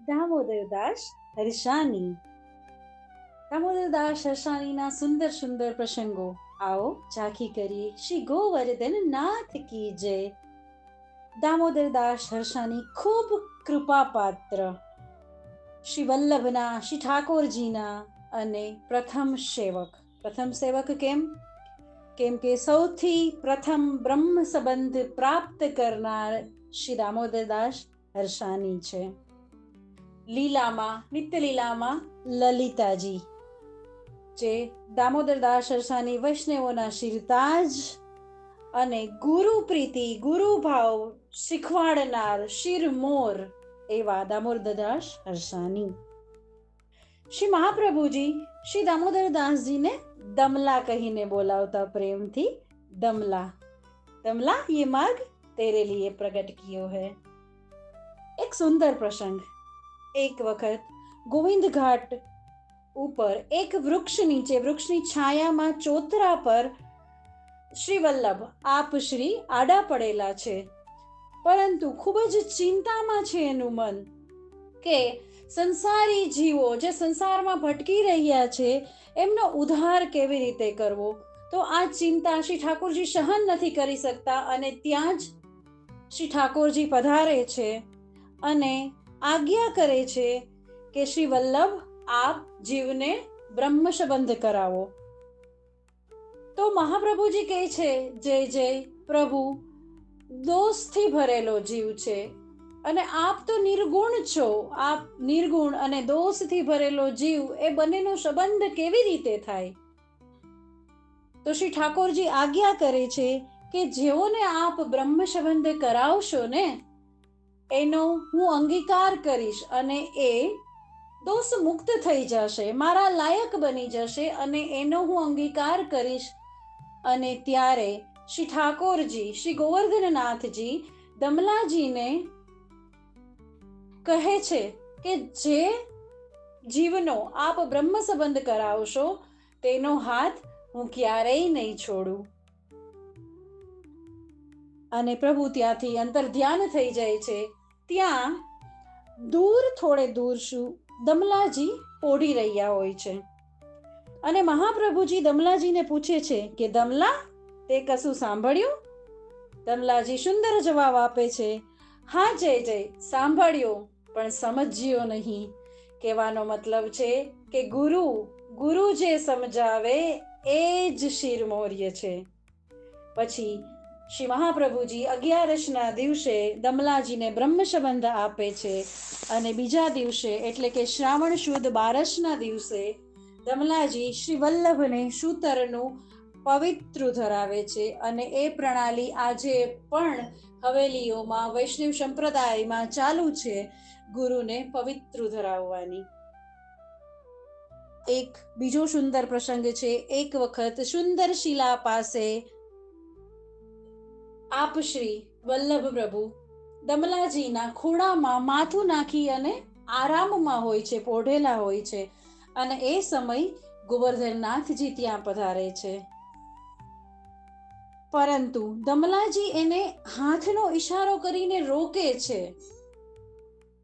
દામોદરદાસ હર્ષાની. દામોદરદાસ હર્ષાણીના સુંદર સુંદર પ્રસંગો આવો ઝાંખી કરીએ. શ્રી ગોવર્ધન નાથ કી જય. દામોદરદાસ હર્ષાણી ખૂબ કૃપાપાત્ર શ્રી વલ્લભના, શ્રી ઠાકોરજીના અને પ્રથમ સેવક કેમ કે સૌથી પ્રથમ બ્રહ્મ સંબંધ પ્રાપ્ત કરનાર શ્રી દામોદરદાસ હર્ષાણી છે. લીલામાં, નિત્ય લીલામાં લલિતાજી જે દામોદરદાસ હર્ષાણી વૈષ્ણવોના શિરતાજ અને ગુરુ પ્રીતિ, ગુરુ ભાવ શીખવાડનાર શિરમોર એવા દામોદરદાસ હર્ષાણી. શ્રી મહાપ્રભુજી શ્રી દામોદરદાસજીને દમલા કહીને બોલાવતા પ્રેમથી. દમલા દમલા ये मार्ग तेरे लिए प्रकट कियो है. એક સુંદર પ્રસંગ. એક વખત ગોવિંદ ઘાટ ઉપર એક વૃક્ષ નીચે, વૃક્ષની છાયામાં ચોતરા પર શ્રી વલ્લભ આપ શ્રી આડા પડેલા છે, પરંતુ ખૂબ જ ચિંતામાં છે એનું મન કે સંસારી જીવો જે સંસારમાં ભટકી રહ્યા છે એમનો ઉદ્ધાર કેવી રીતે કરવો. તો આ ચિંતા શ્રી ઠાકોરજી સહન નથી કરી શકતા અને ત્યાં જ શ્રી ઠાકોરજી પધારે છે અને આજ્ઞા કરે છે કે શ્રી વલ્લભ આપ જીવને બ્રહ્મ સંબંધ કરાવો. તો મહાપ્રભુજી કહે છે, જય જય પ્રભુ, દોષથી ભરેલો જીવ છે અને આપ તો નિર્ગુણ છો. આપ નિર્ગુણ અને દોષથી ભરેલો જીવ, એ બંનેનો સંબંધ કેવી રીતે થાય? તો શ્રી ઠાકોરજી આજ્ઞા કરે છે કે જેઓને આપ બ્રહ્મ સંબંધ કરાવશો ને એનો હું અંગીકાર કરીશ અને એ દોષ મુક્ત થઈ જશે, મારા લાયક બની જશે અને એનો હું અંગીકાર કરીશ. અને ત્યારે શ્રી ઠાકોરજી, શ્રી ગોવર્ધનનાથજી દમલાજીને કહે છે કે જે જીવનો આપ બ્રહ્મ સંબંધ કરાવશો તેનો હાથ હું ક્યારેય નહીં છોડું. અને પ્રભુ ત્યાંથી અંતર ધ્યાન થઈ જાય છે. ત્યાં થોડે દૂર દમલાજી પોઢી રહ્યા હોય છે અને મહાપ્રભુજી દમલાજીને પૂછે છે કે દમલા, તે કશું સાંભળ્યું? દમલાજી સુંદર જવાબ આપે છે, હા જય જય, સાંભળ્યો પણ સમજ્યો નહીં. કહેવાનો મતલબ છે કે ગુરુ જે સમજાવે એ જ શિરમોર્ય છે. પછી શ્રી મહાપ્રભુજી 11ના દિવસે દમલાજીને બ્રહ્મ સંબંધ આપે છે અને બીજા દિવસે એટલે કે શ્રાવણ સુદ 12ના દિવસે દમલાજી શ્રી વલ્લભને સૂતરનું પવિત્ર ધરાવે છે. અને એ પ્રણાલી આજે પણ હવેલીઓમાં, વૈષ્ણવ સંપ્રદાયમાં ચાલુ છે, ગુરુને પવિત્ર ધરાવવાની. એક બીજો સુંદર પ્રસંગ છે. એક વખત સુંદર શિલા પાસે આપ શ્રી વલ્લભ પ્રભુ દમલાજીના ખોળામાં માથું નાખી અને આરામમાં હોય છે, પોઢેલા હોય છે. અને એ સમય ગોવર્ધનનાથજી ત્યાં પધારે છે, પરંતુ દમલાજી એને હાથનો ઈશારો કરીને રોકે છે.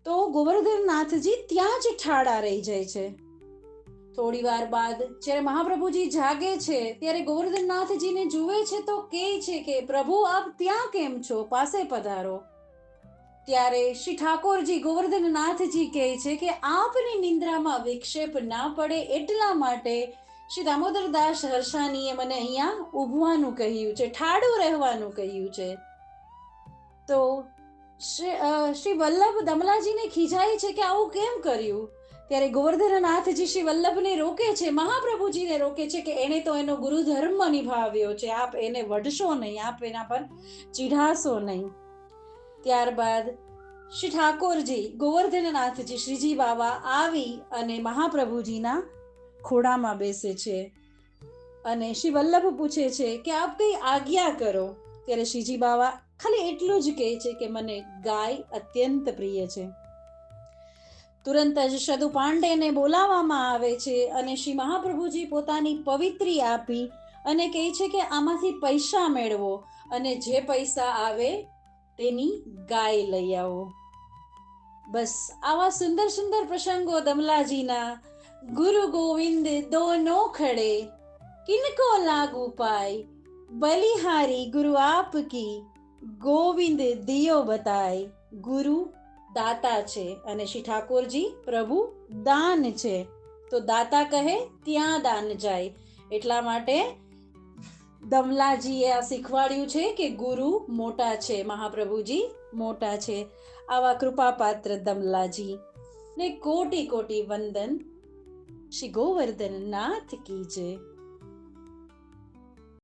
તો ગોવર્ધનનાથજી ત્યાં જ ઠાડા રહી જાય છે. થોડી વાર બાદ જ્યારે મહાપ્રભુજી જાગે છે ત્યારે ગોવર્ધનનાથજીને જુએ છે તો કહે છે કે પ્રભુ આપ ત્યાં કેમ છો, પાસે પધારો. ત્યારે શ્રી ઠાકોરજી ગોવર્ધનનાથજી કહે છે કે આપની નિંદ્રામાં વિક્ષેપ ના પડે એટલા માટે શ્રી દામોદરદાસ હર્ષાણીએ મને અહીંયા ઊભવાનું કહ્યું છે, ઠાડું રહેવાનું કહ્યું છે. તો શ્રી વલ્લભ દમલાજીને ખીજાય છે કે આવું કેમ કર્યું? ત્યારે ગોવર્ધનનાથજી શ્રી વલ્લભને રોકે છે, મહાપ્રભુજીને રોકે છે કે એને તો એનો ગુરુ ધર્મ નિભાવ્યો છે, આપ એને વઢશો નહીં, આપ એના પર ચીઢાશો નહીં. ત્યારબાદ શ્રી ઠાકોરજી ગોવર્ધનનાથજી શ્રીજી બાવા આવી અને મહાપ્રભુજીના ખોડામાં બેસે છે અને શ્રી વલ્લભ પૂછે છે કે આપ કઈ આજ્ઞા કરો. ત્યારે શ્રીજી બાવા ખાલી એટલું જ કહે છે કે મને ગાય અત્યંત પ્રિય છે. તુરંત જ સદુ પાંડેને બોલાવવામાં આવે છે અને શ્રી મહાપ્રભુજી પોતાની પવિત્રી આપી અને કહે છે કે આમાંથી પૈસા મેળવો અને જે પૈસા આવે તેની ગાય લઈ આવો. બસ આવા સુંદર સુંદર પ્રસંગો દમલાજીના. ગુરુ ગોવિંદ દોનો ખડે, કિनको लागू पाए, બલિહારી ગુરુ આપકી, ગોવિંદ દિયો બતાય. ગુરુ દાતા છે અને શ્રી ઠાકોરજી પ્રભુ દાન છે. તો દાતા કહે ત્યાં દાન જાય. એટલા માટે દમલાજીએ આ શીખવાડ્યું છે કે ગુરુ મોટા છે, મહાપ્રભુજી મોટા છે. આવા કૃપાપાત્ર દમલાજી ને કોટી કોટી વંદન. શ્રી ગોવર્ધન નાથ કી જય.